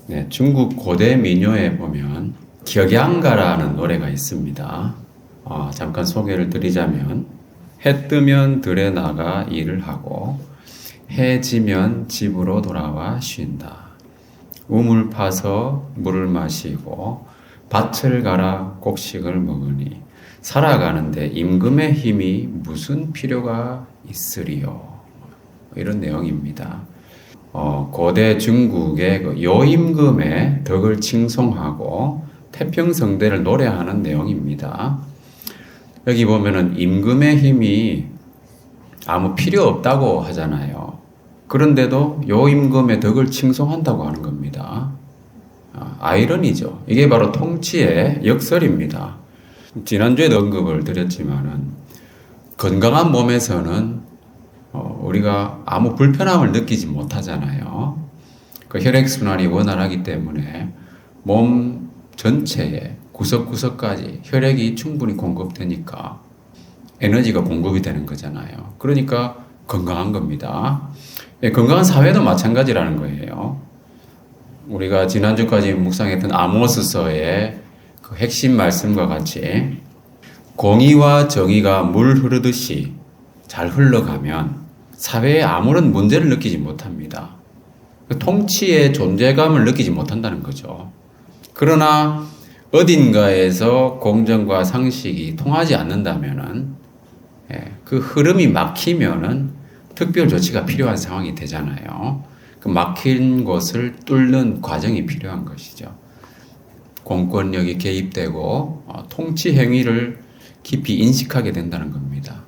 네, 중국 고대 민요에 보면 격양가라는 노래가 있습니다. 잠깐 소개를 드리자면 해 뜨면 들에 나가 일을 하고 해 지면 집으로 돌아와 쉰다. 우물 파서 물을 마시고 밭을 갈아 곡식을 먹으니 살아가는데 임금의 힘이 무슨 필요가 있으리요. 이런 내용입니다. 고대 중국의 그 요임금의 덕을 칭송하고 태평성대를 노래하는 내용입니다. 여기 보면은 임금의 힘이 아무 필요 없다고 하잖아요. 그런데도 요임금의 덕을 칭송한다고 하는 겁니다. 아이러니죠. 이게 바로 통치의 역설입니다. 지난주에도 언급을 드렸지만은 건강한 몸에서는 우리가 아무 불편함을 느끼지 못하잖아요. 그 혈액순환이 원활하기 때문에 몸 전체에 구석구석까지 혈액이 충분히 공급되니까 에너지가 공급이 되는 거잖아요. 그러니까 건강한 겁니다. 건강한 사회도 마찬가지라는 거예요. 우리가 지난주까지 묵상했던 아모스서의 그 핵심 말씀과 같이 공의와 정의가 물 흐르듯이 잘 흘러가면 사회에 아무런 문제를 느끼지 못합니다. 통치의 존재감을 느끼지 못한다는 거죠. 그러나 어딘가에서 공정과 상식이 통하지 않는다면은 그 흐름이 막히면은 특별 조치가 필요한 상황이 되잖아요. 그 막힌 곳을 뚫는 과정이 필요한 것이죠. 공권력이 개입되고 통치 행위를 깊이 인식하게 된다는 겁니다.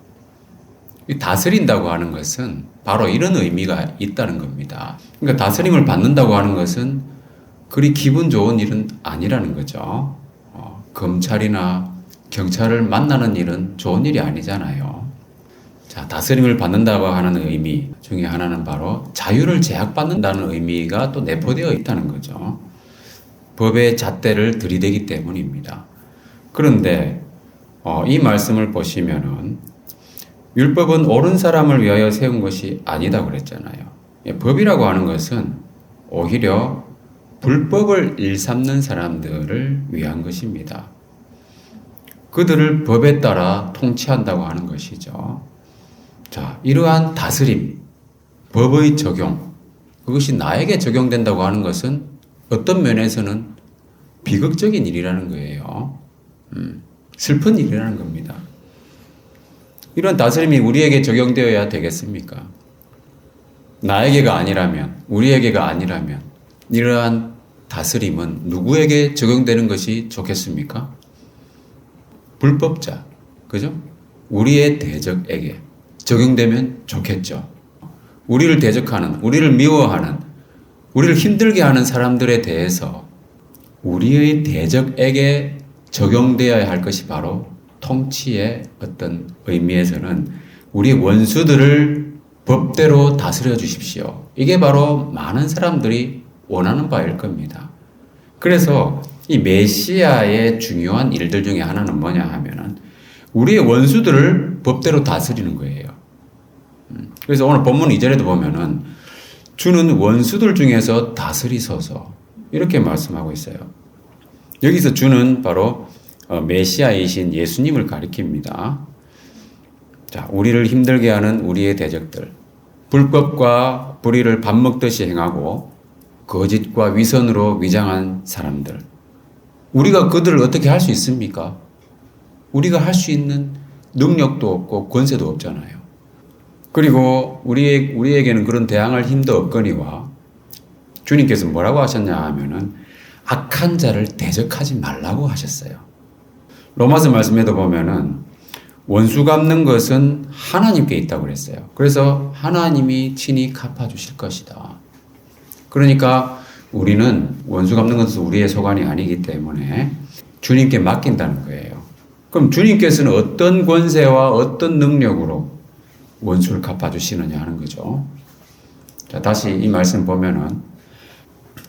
다스린다고 하는 것은 바로 이런 의미가 있다는 겁니다. 그러니까 다스림을 받는다고 하는 것은 그리 기분 좋은 일은 아니라는 거죠. 검찰이나 경찰을 만나는 일은 좋은 일이 아니잖아요. 자, 다스림을 받는다고 하는 의미 중에 하나는 바로 자유를 제약받는다는 의미가 또 내포되어 있다는 거죠. 법의 잣대를 들이대기 때문입니다. 그런데 이 말씀을 보시면은 율법은 옳은 사람을 위하여 세운 것이 아니다 그랬잖아요. 법이라고 하는 것은 오히려 불법을 일삼는 사람들을 위한 것입니다. 그들을 법에 따라 통치한다고 하는 것이죠. 자, 이러한 다스림, 법의 적용, 그것이 나에게 적용된다고 하는 것은 어떤 면에서는 비극적인 일이라는 거예요. 슬픈 일이라는 겁니다. 이런 다스림이 우리에게 적용되어야 되겠습니까? 나에게가 아니라면, 우리에게가 아니라면 이러한 다스림은 누구에게 적용되는 것이 좋겠습니까? 불법자, 그죠? 우리의 대적에게 적용되면 좋겠죠. 우리를 대적하는, 우리를 미워하는, 우리를 힘들게 하는 사람들에 대해서 우리의 대적에게 적용되어야 할 것이 바로 통치의 어떤 의미에서는 우리 원수들을 법대로 다스려 주십시오. 이게 바로 많은 사람들이 원하는 바일 겁니다. 그래서 이 메시아의 중요한 일들 중에 하나는 뭐냐 하면은 우리의 원수들을 법대로 다스리는 거예요. 그래서 오늘 본문 2절에도 보면은 주는 원수들 중에서 다스리소서 이렇게 말씀하고 있어요. 여기서 주는 바로 메시아이신 예수님을 가리킵니다. 자, 우리를 힘들게 하는 우리의 대적들, 불법과 불의를 밥 먹듯이 행하고 거짓과 위선으로 위장한 사람들, 우리가 그들을 어떻게 할 수 있습니까? 우리가 할 수 있는 능력도 없고 권세도 없잖아요. 그리고 우리에게는 그런 대항할 힘도 없거니와 주님께서 뭐라고 하셨냐 하면은 악한 자를 대적하지 말라고 하셨어요. 로마서 말씀에도 보면은 원수 갚는 것은 하나님께 있다고 그랬어요. 그래서 하나님이 친히 갚아주실 것이다. 그러니까 우리는 원수 갚는 것은 우리의 소관이 아니기 때문에 주님께 맡긴다는 거예요. 그럼 주님께서는 어떤 권세와 어떤 능력으로 원수를 갚아주시느냐 하는 거죠. 자, 다시 이 말씀 보면은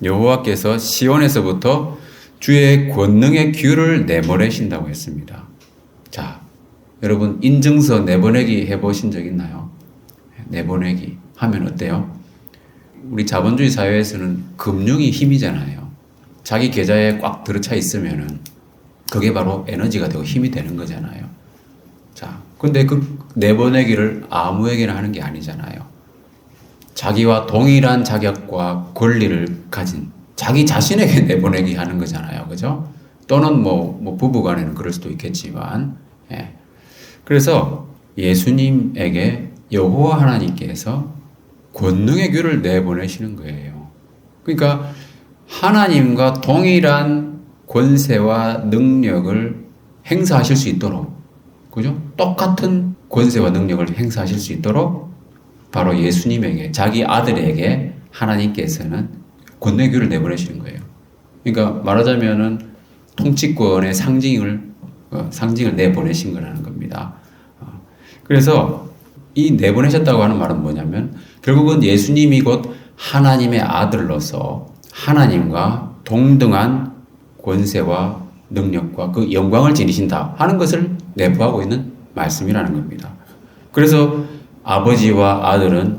여호와께서 시온에서부터 주의 권능의 귤을 내보내신다고 했습니다. 자, 여러분 인증서 내보내기 해보신 적 있나요? 내보내기 하면 어때요? 우리 자본주의 사회에서는 금융이 힘이잖아요. 자기 계좌에 꽉 들어차 있으면은 그게 바로 에너지가 되고 힘이 되는 거잖아요. 자, 근데 그 내보내기를 아무에게나 하는 게 아니잖아요. 자기와 동일한 자격과 권리를 가진 자기 자신에게 내보내기 하는 거잖아요. 그죠? 또는 뭐 부부 간에는 그럴 수도 있겠지만, 예. 그래서 예수님에게 여호와 하나님께서 권능의 규를 내보내시는 거예요. 그러니까 하나님과 동일한 권세와 능력을 행사하실 수 있도록, 그죠? 똑같은 권세와 능력을 행사하실 수 있도록 바로 예수님에게, 자기 아들에게 하나님께서는 권능의 규를 내보내시는 거예요. 그러니까 말하자면은 통치권의 상징을 내보내신 거라는 겁니다. 그래서 이 내보내셨다고 하는 말은 뭐냐면 결국은 예수님이 곧 하나님의 아들로서 하나님과 동등한 권세와 능력과 그 영광을 지니신다 하는 것을 내포하고 있는 말씀이라는 겁니다. 그래서 아버지와 아들은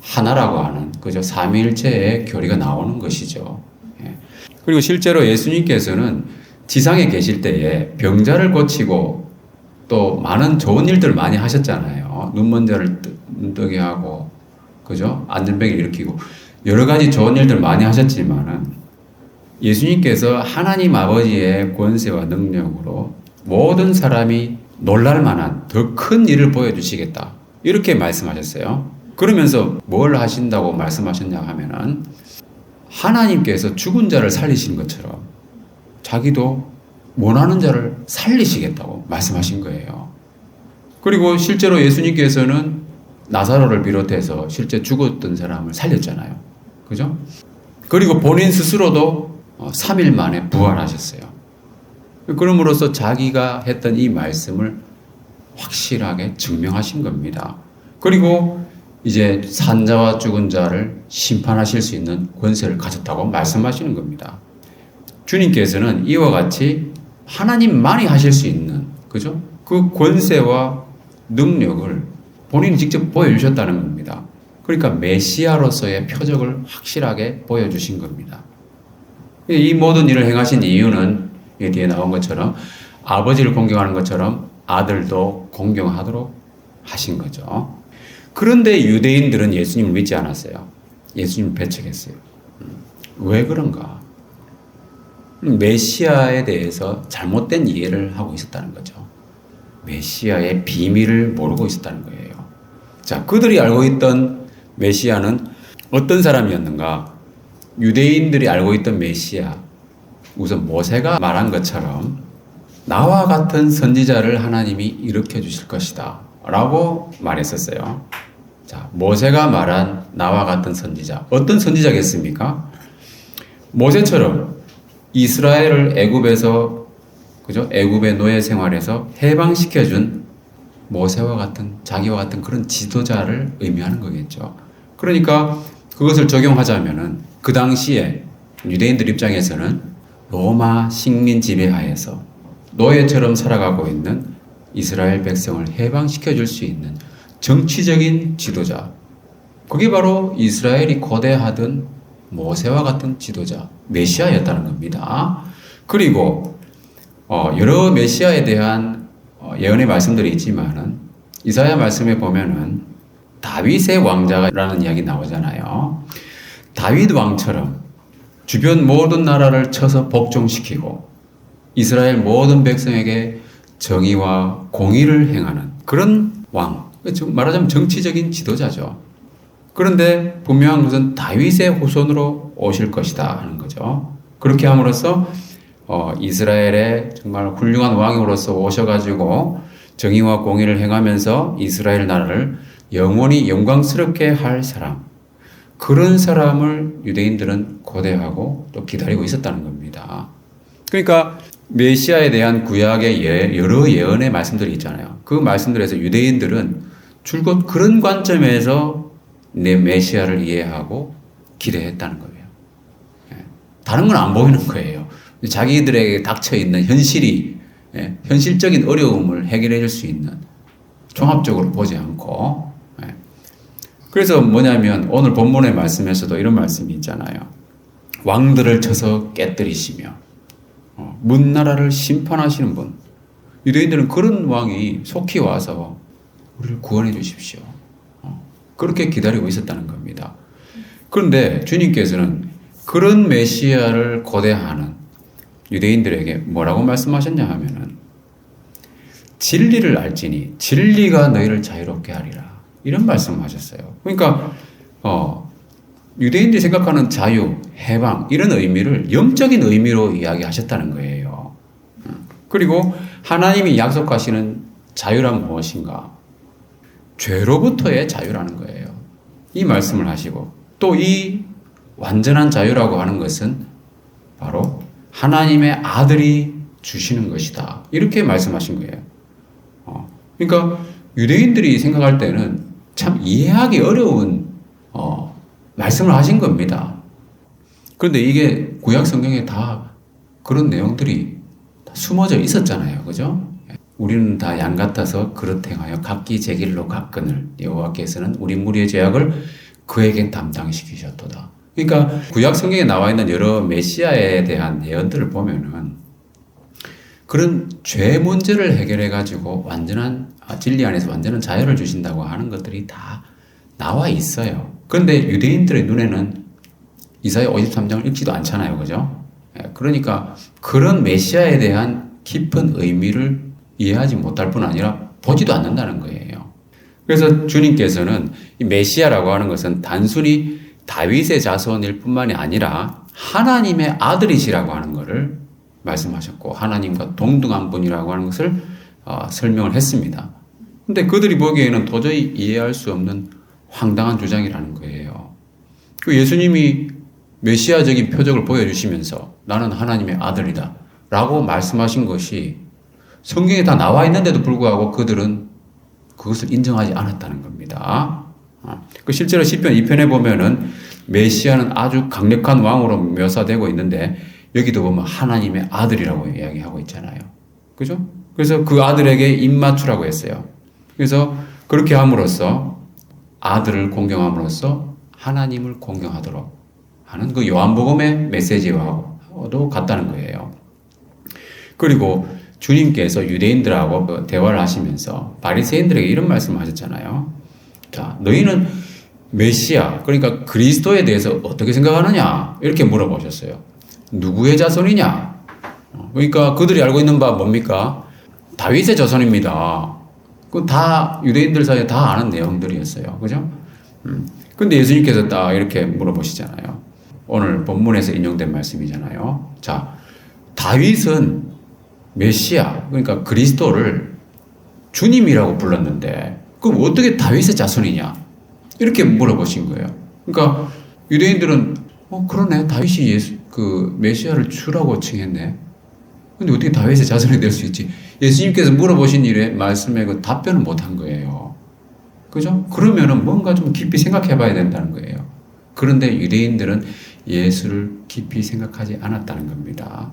하나라고 하는 그저 삼위일체의 교리가 나오는 것이죠. 그리고 실제로 예수님께서는 지상에 계실 때에 병자를 고치고 또 많은 좋은 일들을 많이 하셨잖아요. 눈먼 자를 눈뜨게 하고, 그죠? 안전병을 일으키고 여러 가지 좋은 일들 많이 하셨지만은 예수님께서 하나님 아버지의 권세와 능력으로 모든 사람이 놀랄 만한 더 큰 일을 보여주시겠다. 이렇게 말씀하셨어요. 그러면서 뭘 하신다고 말씀하셨냐 하면은 하나님께서 죽은 자를 살리시는 것처럼 자기도 원하는 자를 살리시겠다고 말씀하신 거예요. 그리고 실제로 예수님께서는 나사로를 비롯해서 실제 죽었던 사람을 살렸잖아요. 그죠? 그리고 본인 스스로도 3일 만에 부활하셨어요. 그럼으로써 자기가 했던 이 말씀을 확실하게 증명하신 겁니다. 그리고 이제 산자와 죽은 자를 심판하실 수 있는 권세를 가졌다고 말씀하시는 겁니다. 주님께서는 이와 같이 하나님만이 하실 수 있는, 그죠? 그 권세와 능력을 본인이 직접 보여주셨다는 겁니다. 그러니까 메시아로서의 표적을 확실하게 보여주신 겁니다. 이 모든 일을 행하신 이유는 뒤에 나온 것처럼 아버지를 공경하는 것처럼 아들도 공경하도록 하신 거죠. 그런데 유대인들은 예수님을 믿지 않았어요. 예수님을 배척했어요. 왜 그런가? 메시아에 대해서 잘못된 이해를 하고 있었다는 거죠. 메시아의 비밀을 모르고 있었다는 거예요. 자, 그들이 알고 있던 메시아는 어떤 사람이었는가? 유대인들이 알고 있던 메시아, 우선 모세가 말한 것처럼 나와 같은 선지자를 하나님이 일으켜 주실 것이다 라고 말했었어요. 자, 모세가 말한 나와 같은 선지자, 어떤 선지자겠습니까? 모세처럼 이스라엘을 애굽에서, 그죠? 애굽의 노예 생활에서 해방시켜준 모세와 같은, 자기와 같은 그런 지도자를 의미하는 거겠죠. 그러니까 그것을 적용하자면은 그 당시에 유대인들 입장에서는 로마 식민 지배하에서 노예처럼 살아가고 있는 이스라엘 백성을 해방시켜줄 수 있는 정치적인 지도자. 그게 바로 이스라엘이 고대하던 모세와 같은 지도자, 메시아였다는 겁니다. 그리고 여러 메시아에 대한 예언의 말씀들이 있지만은 이사야 말씀에 보면은 다윗의 왕자라는 이야기 나오잖아요. 다윗 왕처럼 주변 모든 나라를 쳐서 복종시키고 이스라엘 모든 백성에게 정의와 공의를 행하는 그런 왕, 말하자면 정치적인 지도자죠. 그런데 분명한 것은 다윗의 후손으로 오실 것이다 하는 거죠. 그렇게 함으로써 이스라엘의 정말 훌륭한 왕으로서 오셔가지고 정의와 공의를 행하면서 이스라엘 나라를 영원히 영광스럽게 할 사람, 그런 사람을 유대인들은 고대하고 또 기다리고 있었다는 겁니다. 그러니까 메시아에 대한 구약의 여러 예언의 말씀들이 있잖아요. 그 말씀들에서 유대인들은 줄곧 그런 관점에서 내 메시아를 이해하고 기대했다는 거예요. 다른 건 안 보이는 거예요. 자기들에게 닥쳐 있는 현실이, 현실적인 어려움을 해결해 줄 수 있는, 종합적으로 보지 않고. 그래서 뭐냐면 오늘 본문의 말씀에서도 이런 말씀이 있잖아요. 왕들을 쳐서 깨뜨리시며 문나라를 심판하시는 분. 유대인들은 그런 왕이 속히 와서 우리를 구원해 주십시오. 그렇게 기다리고 있었다는 겁니다. 그런데 주님께서는 그런 메시아를 고대하는 유대인들에게 뭐라고 말씀하셨냐 하면은 진리를 알지니 진리가 너희를 자유롭게 하리라. 이런 말씀하셨어요. 그러니까 유대인들이 생각하는 자유, 해방 이런 의미를 영적인 의미로 이야기하셨다는 거예요. 그리고 하나님이 약속하시는 자유란 무엇인가? 죄로부터의 자유라는 거예요. 이 말씀을 하시고 또 이 완전한 자유라고 하는 것은 바로 하나님의 아들이 주시는 것이다. 이렇게 말씀하신 거예요. 그러니까 유대인들이 생각할 때는 참 이해하기 어려운 말씀을 하신 겁니다. 그런데 이게 구약 성경에 다 그런 내용들이 다 숨어져 있었잖아요. 그죠? 우리는 다 양 같아서 그릇 행하여 각기 제 길로 갔거늘 여호와께서는 우리 무리의 죄악을 그에겐 담당시키셨도다. 그러니까 구약 성경에 나와 있는 여러 메시아에 대한 예언들을 보면은 그런 죄 문제를 해결해 가지고 완전한 진리 안에서 완전한 자유를 주신다고 하는 것들이 다 나와 있어요. 그런데 유대인들의 눈에는 이사야 53장을 읽지도 않잖아요. 그죠? 그러니까 그런 메시아에 대한 깊은 의미를 이해하지 못할 뿐 아니라 보지도 않는다는 거예요. 그래서 주님께서는 이 메시아라고 하는 것은 단순히 다윗의 자손일 뿐만이 아니라 하나님의 아들이시라고 하는 것을 말씀하셨고 하나님과 동등한 분이라고 하는 것을 설명을 했습니다. 근데 그들이 보기에는 도저히 이해할 수 없는 황당한 주장이라는 거예요. 그 예수님이 메시아적인 표적을 보여주시면서 나는 하나님의 아들이다 라고 말씀하신 것이 성경에 다 나와 있는데도 불구하고 그들은 그것을 인정하지 않았다는 겁니다. 실제로 시편 2편에 보면은 메시아는 아주 강력한 왕으로 묘사되고 있는데 여기도 보면 하나님의 아들이라고 이야기하고 있잖아요. 그죠? 그래서 그 아들에게 입 맞추라고 했어요. 그래서 그렇게 함으로써 아들을 공경함으로써 하나님을 공경하도록 하는 그 요한복음의 메시지와도 같다는 거예요. 그리고 주님께서 유대인들하고 대화를 하시면서 바리새인들에게 이런 말씀을 하셨잖아요. 자, 너희는 메시아, 그러니까 그리스도에 대해서 어떻게 생각하느냐? 이렇게 물어보셨어요. 누구의 자손이냐? 그러니까 그들이 알고 있는 바 뭡니까? 다윗의 자손입니다. 그 다 유대인들 사이에 다 아는 내용들이었어요. 그죠? 근데 예수님께서 딱 이렇게 물어보시잖아요. 오늘 본문에서 인용된 말씀이잖아요. 자, 다윗은 메시아, 그러니까 그리스도를 주님이라고 불렀는데 그럼 어떻게 다윗의 자손이냐? 이렇게 물어보신 거예요. 그러니까 유대인들은 그러네. 다윗이 그 메시아를 주라고 칭했네. 근데 어떻게 다윗의 자손이 될 수 있지? 예수님께서 물어보신 일에 말씀에 그 답변을 못 한 거예요. 그죠? 그러면은 뭔가 좀 깊이 생각해 봐야 된다는 거예요. 그런데 유대인들은 예수를 깊이 생각하지 않았다는 겁니다.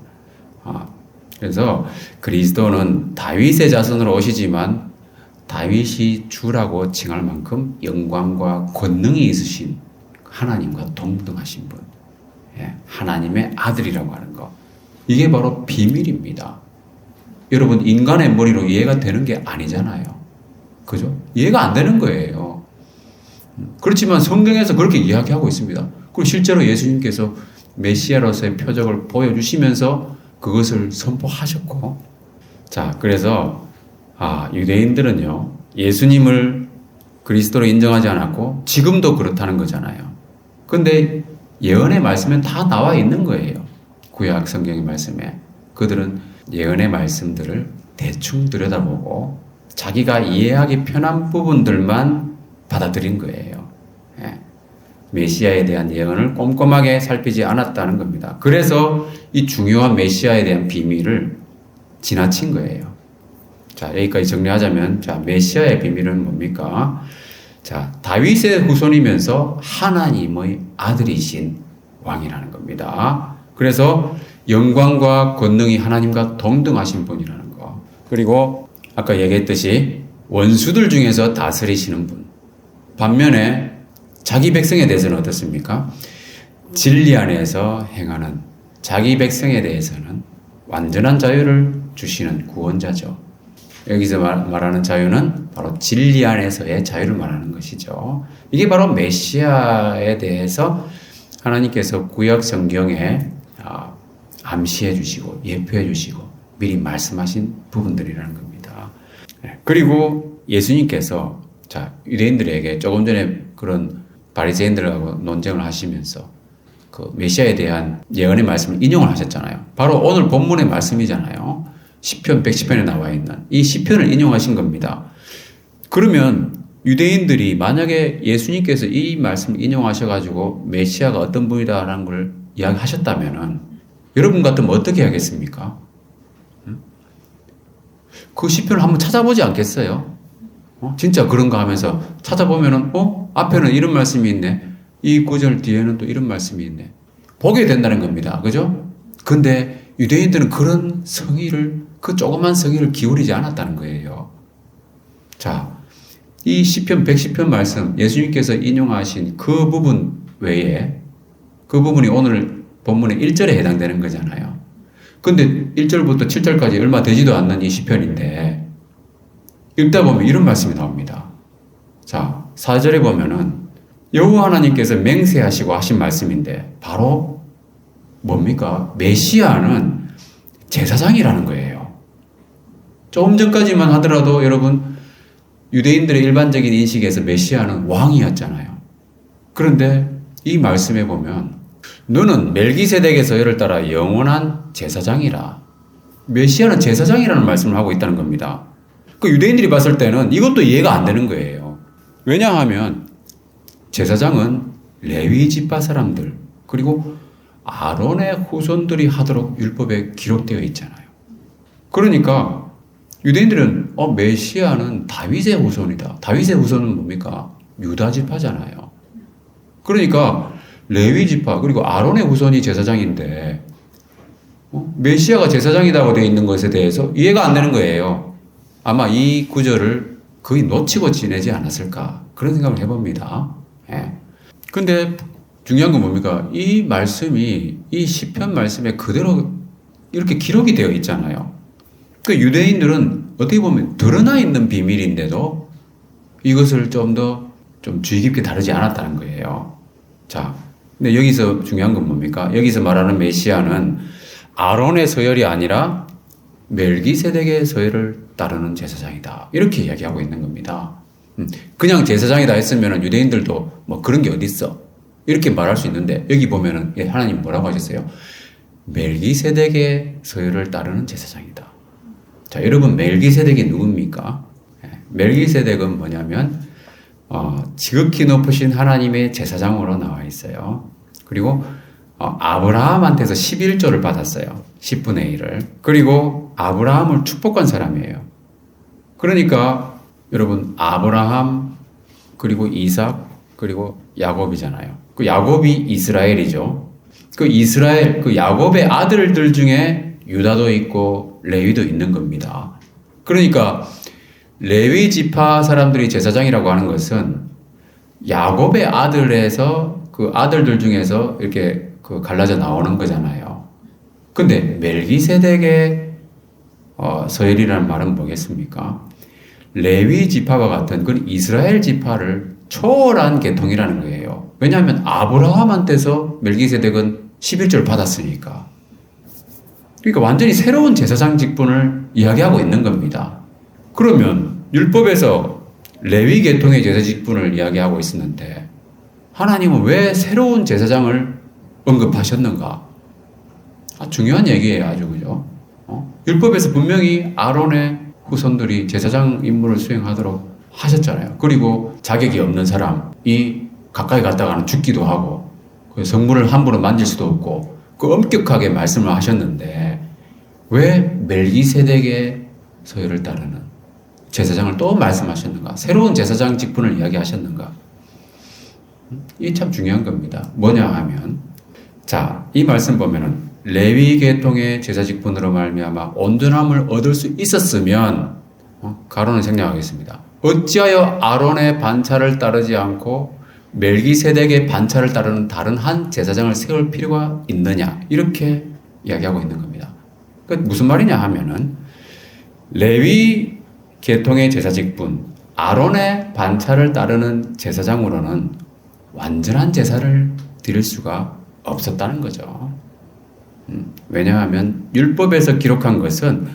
그래서 그리스도는 다윗의 자손으로 오시지만 다윗이 주라고 칭할 만큼 영광과 권능이 있으신 하나님과 동등하신 분. 하나님의 아들이라고 하는 것. 이게 바로 비밀입니다. 여러분, 인간의 머리로 이해가 되는 게 아니잖아요. 그죠? 이해가 안 되는 거예요. 그렇지만 성경에서 그렇게 이야기하고 있습니다. 그리고 실제로 예수님께서 메시아로서의 표적을 보여주시면서 그것을 선포하셨고, 자, 그래서, 유대인들은요, 예수님을 그리스도로 인정하지 않았고, 지금도 그렇다는 거잖아요. 근데 예언의 말씀엔 다 나와 있는 거예요. 구약 성경의 말씀에. 그들은 예언의 말씀들을 대충 들여다보고, 자기가 이해하기 편한 부분들만 받아들인 거예요. 메시아에 대한 예언을 꼼꼼하게 살피지 않았다는 겁니다. 그래서 이 중요한 메시아에 대한 비밀을 지나친 거예요. 자, 여기까지 정리하자면, 자, 메시아의 비밀은 뭡니까? 자, 다윗의 후손이면서 하나님의 아들이신 왕이라는 겁니다. 그래서 영광과 권능이 하나님과 동등하신 분이라는 거. 그리고 아까 얘기했듯이 원수들 중에서 다스리시는 분. 반면에 자기 백성에 대해서는 어떻습니까? 진리 안에서 행하는 자기 백성에 대해서는 완전한 자유를 주시는 구원자죠. 여기서 말하는 자유는 바로 진리 안에서의 자유를 말하는 것이죠. 이게 바로 메시아에 대해서 하나님께서 구약 성경에 암시해 주시고 예표해 주시고 미리 말씀하신 부분들이라는 겁니다. 그리고 예수님께서 유대인들에게 조금 전에 그런 바리새인들하고 논쟁을 하시면서 그 메시아에 대한 예언의 말씀을 인용을 하셨잖아요. 바로 오늘 본문의 말씀이잖아요. 시편 110편에 나와 있는 이 시편을 인용하신 겁니다. 그러면 유대인들이 만약에 예수님께서 이 말씀을 인용하셔가지고 메시아가 어떤 분이다라는 걸 이야기하셨다면은 여러분 같으면 어떻게 하겠습니까? 그 시편을 한번 찾아보지 않겠어요? 진짜 그런가 하면서 찾아보면은 앞에는 이런 말씀이 있네. 이 구절 뒤에는 또 이런 말씀이 있네. 보게 된다는 겁니다. 그죠? 근데 유대인들은 그런 그 조그만 성의를 기울이지 않았다는 거예요. 자, 이 시편 110편 말씀, 예수님께서 인용하신 그 부분 외에, 그 부분이 오늘 본문의 1절에 해당되는 거잖아요. 근데 1절부터 7절까지 얼마 되지도 않는 이 시편인데, 읽다 보면 이런 말씀이 나옵니다. 자, 4절에 보면은 여호와 하나님께서 맹세하시고 하신 말씀인데 바로 뭡니까? 메시아는 제사장이라는 거예요. 조금 전까지만 하더라도 여러분 유대인들의 일반적인 인식에서 메시아는 왕이었잖아요. 그런데 이 말씀에 보면 너는 멜기세덱의 서열을 따라 영원한 제사장이라. 메시아는 제사장이라는 말씀을 하고 있다는 겁니다. 그 유대인들이 봤을 때는 이것도 이해가 안 되는 거예요. 왜냐하면 제사장은 레위 지파 사람들 그리고 아론의 후손들이 하도록 율법에 기록되어 있잖아요. 그러니까 유대인들은 메시아는 다윗의 후손이다. 다윗의 후손은 뭡니까? 유다 지파잖아요. 그러니까 레위 지파 그리고 아론의 후손이 제사장인데 메시아가 제사장이라고 되어 있는 것에 대해서 이해가 안 되는 거예요. 아마 이 구절을 거의 놓치고 지내지 않았을까 그런 생각을 해봅니다. 근데 중요한 건 뭡니까? 이 말씀이 이 시편 말씀에 그대로 이렇게 기록이 되어 있잖아요. 그 유대인들은 어떻게 보면 드러나 있는 비밀인데도 이것을 좀 더 좀 주의 깊게 다루지 않았다는 거예요. 자, 근데 여기서 중요한 건 뭡니까? 여기서 말하는 메시아는 아론의 서열이 아니라 멜기세덱의 서열을 따르는 제사장이다. 이렇게 이야기하고 있는 겁니다. 그냥 제사장이다 했으면 유대인들도 뭐 그런 게 어딨어? 이렇게 말할 수 있는데 여기 보면은 하나님 뭐라고 하셨어요? 멜기세덱의 서열을 따르는 제사장이다. 자, 여러분 멜기세덱이 누굽니까? 멜기세덱은 뭐냐면 지극히 높으신 하나님의 제사장으로 나와 있어요. 그리고 아브라함한테서 11조를 받았어요. 10분의 1을. 그리고 아브라함을 축복한 사람이에요. 그러니까 여러분 아브라함 그리고 이삭 그리고 야곱이잖아요. 그 야곱이 이스라엘이죠. 그 야곱의 아들들 중에 유다도 있고 레위도 있는 겁니다. 그러니까 레위 지파 사람들이 제사장이라고 하는 것은 야곱의 아들에서 그 아들들 중에서 이렇게 갈라져 나오는 거잖아요. 근데 멜기세덱의 서열이라는 말은 뭐겠습니까? 레위 지파와 같은 그 이스라엘 지파를 초월한 계통이라는 거예요. 왜냐하면 아브라함한테서 멜기세덱은 11조를 받았으니까. 그러니까 완전히 새로운 제사장 직분을 이야기하고 있는 겁니다. 그러면 율법에서 레위 계통의 제사 직분을 이야기하고 있었는데 하나님은 왜 새로운 제사장을 언급하셨는가? 중요한 얘기예요, 아주 그죠? 율법에서 분명히 아론의 후손들이 제사장 임무를 수행하도록 하셨잖아요. 그리고 자격이 없는 사람이 가까이 갔다가는 죽기도 하고 성물을 함부로 만질 수도 없고 그 엄격하게 말씀을 하셨는데 왜 멜기세덱의 서열을 따르는 제사장을 또 말씀하셨는가? 새로운 제사장 직분을 이야기하셨는가? 이게 참 중요한 겁니다. 뭐냐 하면 자, 이 말씀 보면은 레위 계통의 제사 직분으로 말미암아 온전함을 얻을 수 있었으면 가론은 생략하겠습니다. 어찌하여 아론의 반차를 따르지 않고 멜기세덱의 반차를 따르는 다른 한 제사장을 세울 필요가 있느냐 이렇게 이야기하고 있는 겁니다. 그러니까 무슨 말이냐 하면은 레위 계통의 제사직분 아론의 반차를 따르는 제사장으로는 완전한 제사를 드릴 수가 없었다는 거죠. 왜냐하면 율법에서 기록한 것은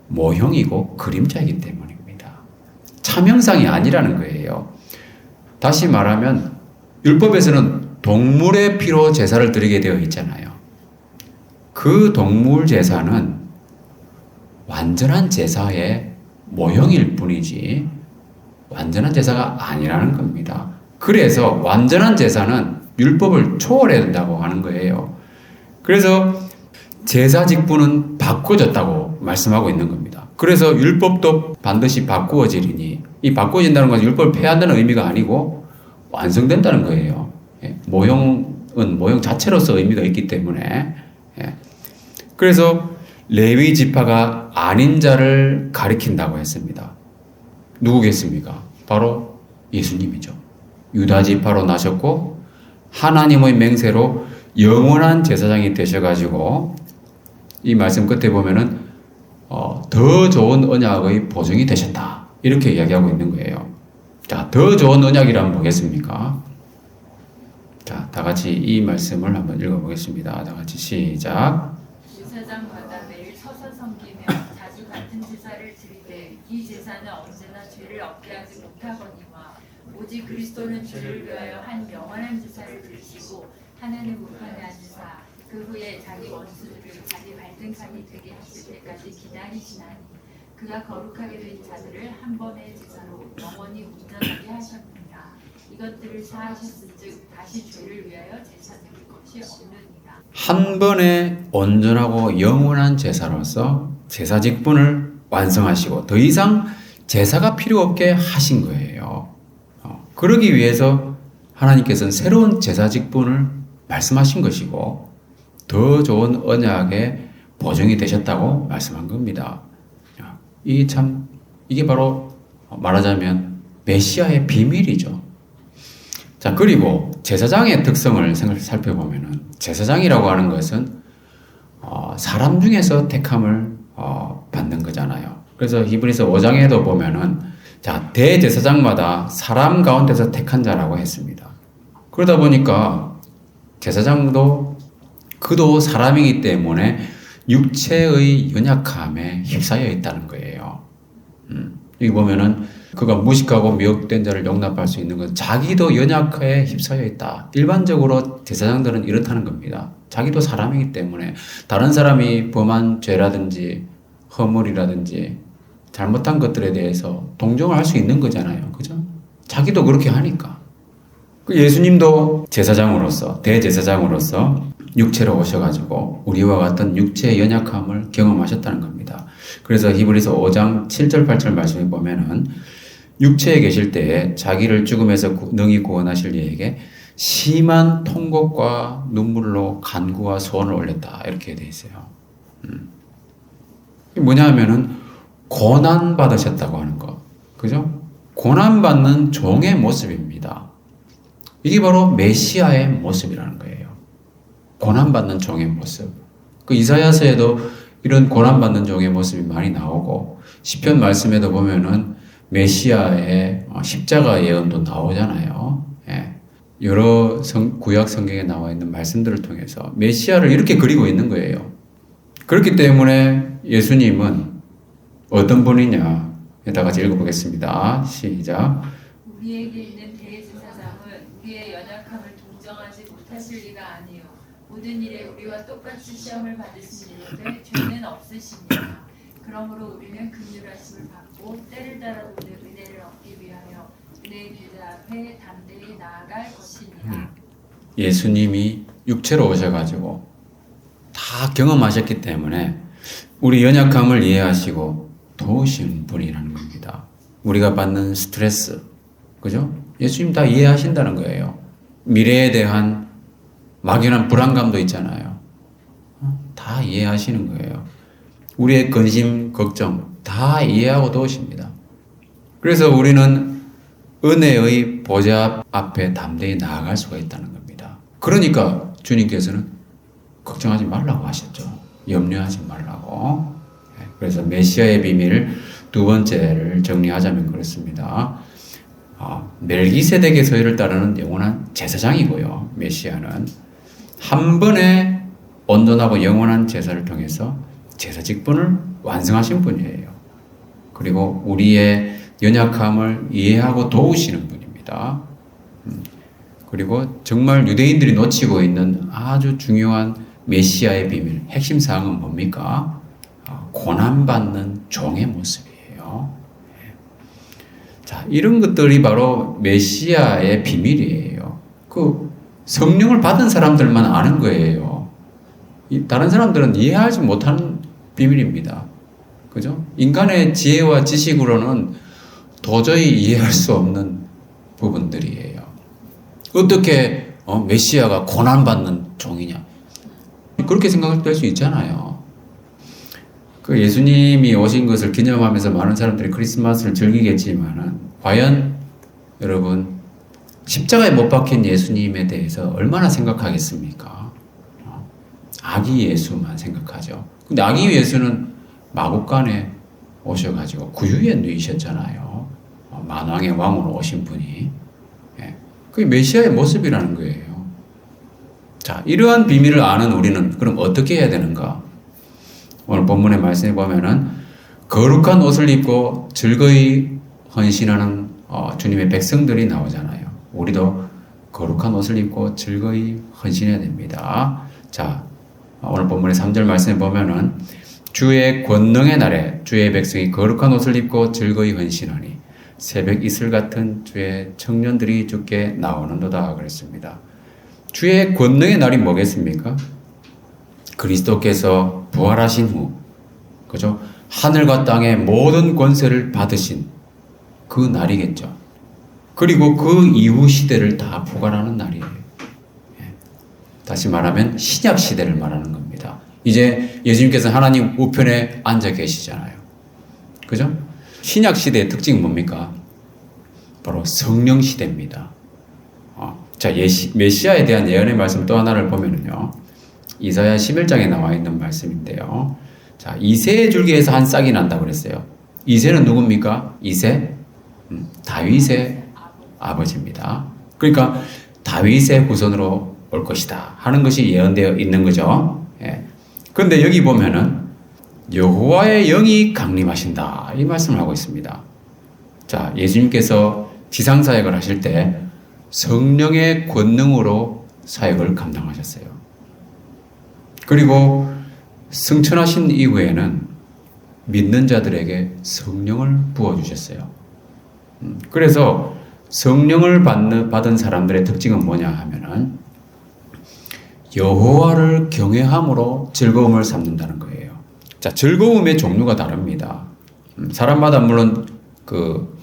모형이고 그림자이기 때문입니다. 참형상이 아니라는 거예요. 다시 말하면 율법에서는 동물의 피로 제사를 드리게 되어 있잖아요. 그 동물 제사는 완전한 제사의 모형일 뿐이지 완전한 제사가 아니라는 겁니다. 그래서 완전한 제사는 율법을 초월해야 된다고 하는 거예요. 그래서 제사 직분은 바꿔졌다고 말씀하고 있는 겁니다. 그래서 율법도 반드시 바꾸어지리니 이 바꿔진다는 것은 율법을 폐한다는 의미가 아니고 완성된다는 거예요. 모형은 모형 자체로서 의미가 있기 때문에 그래서 레위 지파가 아닌 자를 가리킨다고 했습니다. 누구겠습니까? 바로 예수님이죠. 유다 지파로 나셨고 하나님의 맹세로 영원한 제사장이 되셔가지고 이 말씀 끝에 보면은 더 좋은 언약의 보증이 되셨다 이렇게 이야기하고 있는 거예요. 자, 더 좋은 언약이란 뭐겠습니까? 자, 다 같이 이 말씀을 한번 읽어보겠습니다. 다 같이 시작. 제사장마다 매일 서서 섬기며 자주 같은 제사를 드리되 이 제사는 언제나 죄를 얻게 하지 못하거니와 오직 그리스도는 죄를 위하여 한 영원한 제사를 드리시고 하나님 우편에 앉으사 그 후에 자기 원수들을 자기 발등상이 되게 하실 때까지 기다리시나니 그가 거룩하게 된 자들을 한 번의 제사로 영원히 온전하게 하셨느니라. 이것들을 사하셨은즉 다시 죄를 위하여 제사 드릴 것이 없느니라. 한 번의 온전하고 영원한 제사로서 제사 직분을 완성하시고 더 이상 제사가 필요 없게 하신 거예요. 그러기 위해서 하나님께서는 새로운 제사 직분을 말씀하신 것이고 더 좋은 언약의 보증이 되셨다고 말씀한 겁니다. 이게 바로 말하자면 메시아의 비밀이죠. 자, 그리고 제사장의 특성을 살펴보면은 제사장이라고 하는 것은 사람 중에서 택함을 받는 거잖아요. 그래서 히브리서 5장에도 보면은 자, 대제사장마다 사람 가운데서 택한 자라고 했습니다. 그러다 보니까 제사장도 그도 사람이기 때문에 육체의 연약함에 휩싸여 있다는 거예요. 여기 보면은 그가 무식하고 미혹된 자를 용납할 수 있는 건 자기도 연약함에 휩싸여 있다. 일반적으로 제사장들은 이렇다는 겁니다. 자기도 사람이기 때문에 다른 사람이 범한 죄라든지 허물이라든지 잘못한 것들에 대해서 동정을 할 수 있는 거잖아요. 그죠? 자기도 그렇게 하니까. 예수님도 제사장으로서, 대제사장으로서 육체로 오셔가지고 우리와 같은 육체의 연약함을 경험하셨다는 겁니다. 그래서 히브리서 5장 7절 8절 말씀에 보면은 육체에 계실 때에 자기를 죽음에서 능히 구원하실 이에게 심한 통곡과 눈물로 간구와 소원을 올렸다 이렇게 돼 있어요. 뭐냐 하면은 고난 받으셨다고 하는 거, 그죠? 고난 받는 종의 모습입니다. 이게 바로 메시아의 모습이라는 거예요. 고난 받는 종의 모습. 그 이사야서에도 이런 고난 받는 종의 모습이 많이 나오고 시편 말씀에도 보면은 메시아의 십자가 예언도 나오잖아요. 예. 여러 구약 성경에 나와 있는 말씀들을 통해서 메시아를 이렇게 그리고 있는 거예요. 그렇기 때문에 예수님은 어떤 분이냐? 다 같이 읽어보겠습니다. 시작. 우리에게 있는 대제사장은 우리의 연약함을 동정하지 못하실 리가 아니요 모든 일에 우리와 똑같이 시험을 받으시는데 죄는 없으시니라. 그러므로 우리는 긍휼하심을 받고 때를 따라 오는 은혜를 얻기 위하여 은혜의 길 앞에 담대히 나아갈 것이니라. 예수님이 육체로 오셔가지고 다 경험하셨기 때문에 우리 연약함을 이해하시고 도우신 분이라는 겁니다. 우리가 받는 스트레스, 그죠? 예수님 다 이해하신다는 거예요. 미래에 대한 막연한 불안감도 있잖아요. 다 이해하시는 거예요. 우리의 근심, 걱정 다 이해하고 도우십니다. 그래서 우리는 은혜의 보좌 앞에 담대히 나아갈 수가 있다는 겁니다. 그러니까 주님께서는 걱정하지 말라고 하셨죠. 염려하지 말라고. 그래서 메시아의 비밀 두 번째를 정리하자면 그렇습니다. 멜기세덱의 서열을 따르는 영원한 제사장이고요. 메시아는 한 번의 온전하고 영원한 제사를 통해서 제사 직분을 완성하신 분이에요. 그리고 우리의 연약함을 이해하고 도우시는 분입니다. 그리고 정말 유대인들이 놓치고 있는 아주 중요한 메시아의 비밀, 핵심 사항은 뭡니까? 고난받는 종의 모습이에요. 자, 이런 것들이 바로 메시아의 비밀이에요. 그 성령을 받은 사람들만 아는 거예요. 다른 사람들은 이해하지 못하는 비밀입니다. 그죠? 인간의 지혜와 지식으로는 도저히 이해할 수 없는 부분들이에요. 어떻게 메시아가 고난받는 종이냐? 그렇게 생각할 수 있잖아요. 그 예수님이 오신 것을 기념하면서 많은 사람들이 크리스마스를 즐기겠지만은 과연 여러분 십자가에 못 박힌 예수님에 대해서 얼마나 생각하겠습니까? 아기 예수만 생각하죠. 근데 아기 예수는 마국간에 오셔가지고 구유에 누이셨잖아요. 만왕의 왕으로 오신 분이. 그게 메시아의 모습이라는 거예요. 자, 이러한 비밀을 아는 우리는 그럼 어떻게 해야 되는가? 오늘 본문의 말씀에 보면은 거룩한 옷을 입고 즐거이 헌신하는 주님의 백성들이 나오잖아요. 우리도 거룩한 옷을 입고 즐거이 헌신해야 됩니다. 자, 오늘 본문의 3절 말씀에 보면은 주의 권능의 날에 주의 백성이 거룩한 옷을 입고 즐거이 헌신하니 새벽 이슬 같은 주의 청년들이 주께 나오는도다 그랬습니다. 주의 권능의 날이 뭐겠습니까? 그리스도께서 부활하신 후, 그죠? 하늘과 땅의 모든 권세를 받으신 그 날이겠죠. 그리고 그 이후 시대를 다 포괄하는 날이에요. 다시 말하면 신약 시대를 말하는 겁니다. 이제 예수님께서 하나님 우편에 앉아 계시잖아요. 그죠? 신약 시대의 특징은 뭡니까? 바로 성령 시대입니다. 자, 메시아에 대한 예언의 말씀 또 하나를 보면은요. 이사야 11장에 나와 있는 말씀인데요. 자, 이새의 줄기에서 한 싹이 난다고 그랬어요. 이새는 누굽니까? 이새? 다윗의 아버지입니다. 그러니까 다윗의 후손으로 올 것이다 하는 것이 예언되어 있는 거죠. 그런데 여기 보면은 여호와의 영이 강림하신다 이 말씀을 하고 있습니다. 자, 예수님께서 지상 사역을 하실 때 성령의 권능으로 사역을 감당하셨어요. 그리고 승천하신 이후에는 믿는 자들에게 성령을 부어주셨어요. 그래서 성령을 받은 사람들의 특징은 뭐냐 하면은 여호와를 경외함으로 즐거움을 삼는다는 거예요. 자, 즐거움의 종류가 다릅니다. 사람마다 물론 그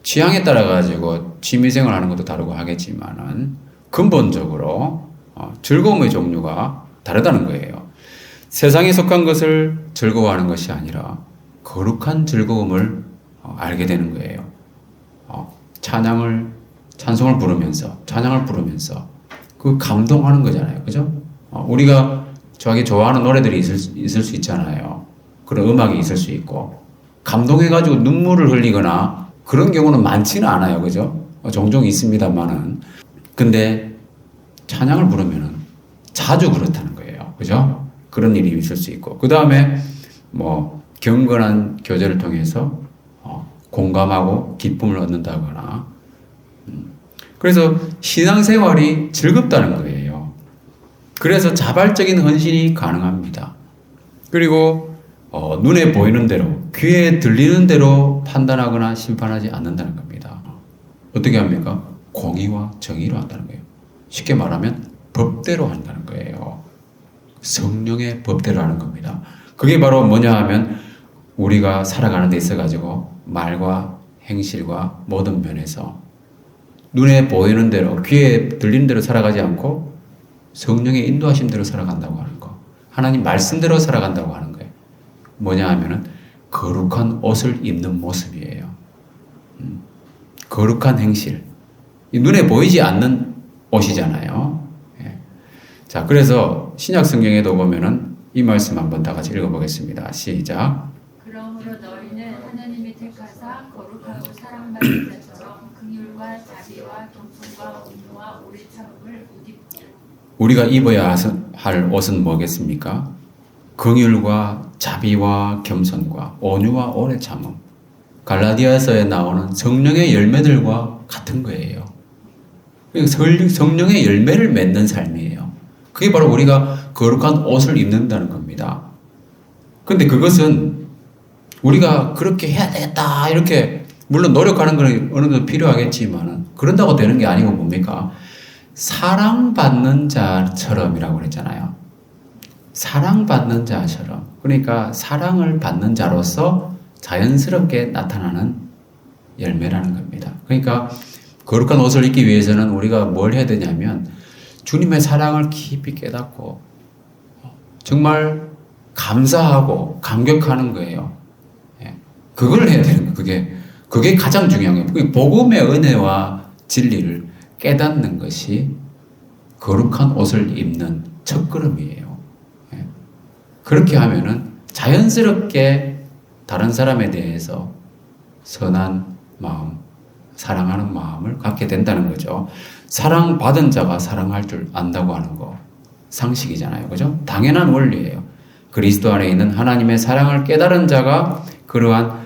취향에 따라 가지고 취미생활 하는 것도 다르고 하겠지만은 근본적으로 즐거움의 종류가 다르다는 거예요. 세상에 속한 것을 즐거워하는 것이 아니라 거룩한 즐거움을 알게 되는 거예요. 찬송을 부르면서, 찬양을 부르면서 그 감동하는 거잖아요. 그죠? 우리가 저에게 좋아하는 노래들이 있을 수 있잖아요. 그런 음악이 있을 수 있고 감동해가지고 눈물을 흘리거나 그런 경우는 많지는 않아요. 그죠? 종종 있습니다만은. 근데 찬양을 부르면은 자주 그렇다는 거예요. 그죠? 그런 일이 있을 수 있고. 그 다음에 경건한 교제를 통해서 공감하고 기쁨을 얻는다거나. 그래서 신앙생활이 즐겁다는 거예요. 그래서 자발적인 헌신이 가능합니다. 그리고 눈에 보이는 대로, 귀에 들리는 대로 판단하거나 심판하지 않는다는 겁니다. 어떻게 합니까? 공의와 정의로 한다는 거예요. 쉽게 말하면 법대로 한다는 거예요. 성령의 법대로 하는 겁니다. 그게 바로 뭐냐 하면 우리가 살아가는 데 있어가지고 말과 행실과 모든 면에서 눈에 보이는 대로, 귀에 들리는 대로 살아가지 않고 성령의 인도하심 대로 살아간다고 하는 거. 하나님 말씀대로 살아간다고 하는 거예요. 뭐냐 하면은 거룩한 옷을 입는 모습이에요. 거룩한 행실. 이 눈에 보이지 않는 옷이잖아요. 예. 자, 그래서 신약 성경에도 보면은 이 말씀 한번 다 같이 읽어보겠습니다. 시작. 그러므로 너희는 하나님이 택하사 거룩하고 사랑받는 자처럼 긍휼과 자비와 겸손과 온유와 오래 참음을 옷 입고. 우리가 입어야 할 옷은 뭐겠습니까? 긍휼과 자비와 겸손과 온유와 오래 참음. 갈라디아서에 나오는 성령의 열매들과 같은 거예요. 성령의 열매를 맺는 삶이에요. 그게 바로 우리가 거룩한 옷을 입는다는 겁니다. 근데 그것은 우리가 그렇게 해야 되겠다 이렇게 물론 노력하는 건 어느 정도 필요하겠지만 그런다고 되는 게 아니고 뭡니까? 사랑받는 자처럼이라고 그랬잖아요. 사랑받는 자처럼. 그러니까 사랑을 받는 자로서 자연스럽게 나타나는 열매라는 겁니다. 그러니까 거룩한 옷을 입기 위해서는 우리가 뭘 해야 되냐면 주님의 사랑을 깊이 깨닫고 정말 감사하고 감격하는 거예요. 그걸 해야 되는 거예요. 그게 가장 중요한 거예요. 복음의 은혜와 진리를 깨닫는 것이 거룩한 옷을 입는 첫걸음이에요. 그렇게 하면은 자연스럽게 다른 사람에 대해서 선한 마음, 사랑하는 마음을 갖게 된다는 거죠. 사랑받은 자가 사랑할 줄 안다고 하는 거 상식이잖아요. 그죠? 당연한 원리예요. 그리스도 안에 있는 하나님의 사랑을 깨달은 자가 그러한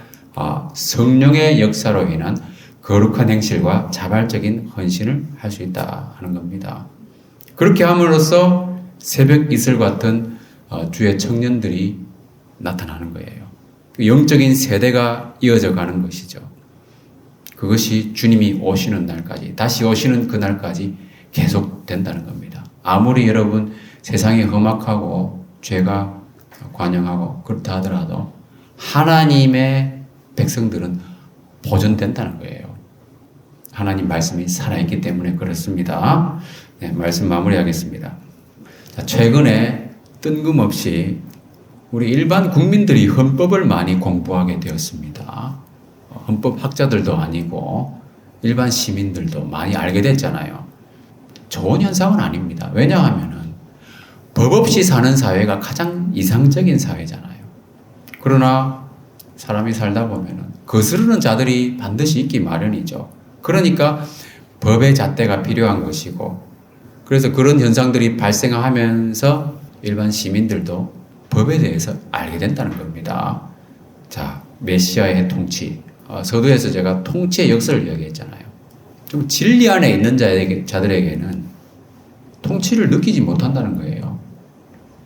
성령의 역사로 인한 거룩한 행실과 자발적인 헌신을 할 수 있다 하는 겁니다. 그렇게 함으로써 새벽 이슬 같은 주의 청년들이 나타나는 거예요. 영적인 세대가 이어져 가는 것이죠. 그것이 주님이 오시는 날까지, 다시 오시는 그날까지 계속된다는 겁니다. 아무리 여러분 세상이 험악하고 죄가 관영하고 그렇다 하더라도 하나님의 백성들은 보존된다는 거예요. 하나님 말씀이 살아있기 때문에 그렇습니다. 네, 말씀 마무리하겠습니다. 자, 최근에 뜬금없이 우리 일반 국민들이 헌법을 많이 공부하게 되었습니다. 헌법 학자들도 아니고 일반 시민들도 많이 알게 됐잖아요. 좋은 현상은 아닙니다. 왜냐하면은 법 없이 사는 사회가 가장 이상적인 사회잖아요. 그러나 사람이 살다 보면은 거스르는 자들이 반드시 있기 마련이죠. 그러니까 법의 잣대가 필요한 것이고, 그래서 그런 현상들이 발생하면서 일반 시민들도 법에 대해서 알게 된다는 겁니다. 자, 메시아의 통치. 서두에서 제가 통치의 역사를 이야기했잖아요. 좀 진리 안에 있는 자들에게는 통치를 느끼지 못한다는 거예요.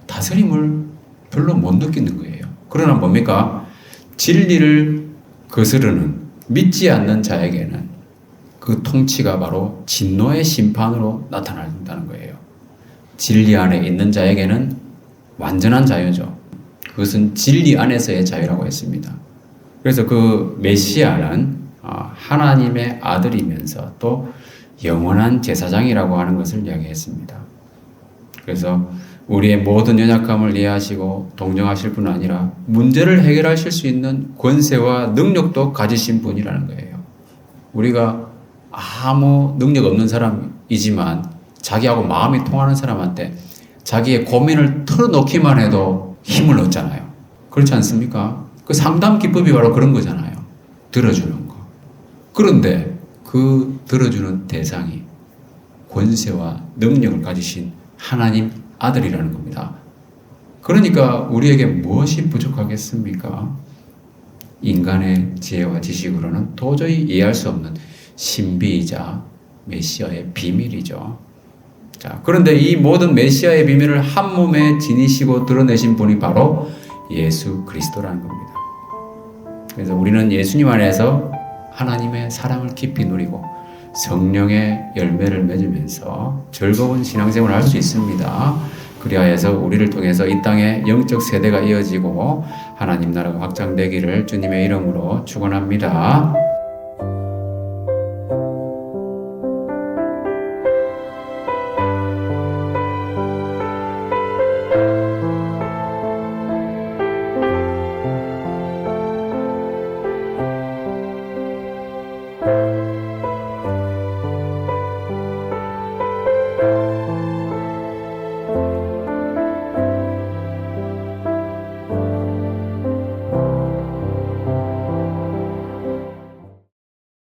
다스림을 별로 못 느끼는 거예요. 그러나 뭡니까? 진리를 거스르는, 믿지 않는 자에게는 그 통치가 바로 진노의 심판으로 나타난다는 거예요. 진리 안에 있는 자에게는 완전한 자유죠. 그것은 진리 안에서의 자유라고 했습니다. 그래서 그 메시아는 하나님의 아들이면서 또 영원한 제사장이라고 하는 것을 이야기했습니다. 그래서 우리의 모든 연약함을 이해하시고 동정하실 뿐 아니라 문제를 해결하실 수 있는 권세와 능력도 가지신 분이라는 거예요. 우리가 아무 능력 없는 사람이지만 자기하고 마음이 통하는 사람한테 자기의 고민을 털어놓기만 해도 힘을 얻잖아요. 그렇지 않습니까? 그 상담 기법이 바로 그런 거잖아요. 들어주는 거. 그런데 그 들어주는 대상이 권세와 능력을 가지신 하나님 아들이라는 겁니다. 그러니까 우리에게 무엇이 부족하겠습니까? 인간의 지혜와 지식으로는 도저히 이해할 수 없는 신비이자 메시아의 비밀이죠. 자, 그런데 이 모든 메시아의 비밀을 한 몸에 지니시고 드러내신 분이 바로 예수 그리스도라는 겁니다. 그래서 우리는 예수님 안에서 하나님의 사랑을 깊이 누리고 성령의 열매를 맺으면서 즐거운 신앙생활을 할 수 있습니다. 그리하여서 우리를 통해서 이 땅에 영적 세대가 이어지고 하나님 나라가 확장되기를 주님의 이름으로 축원합니다.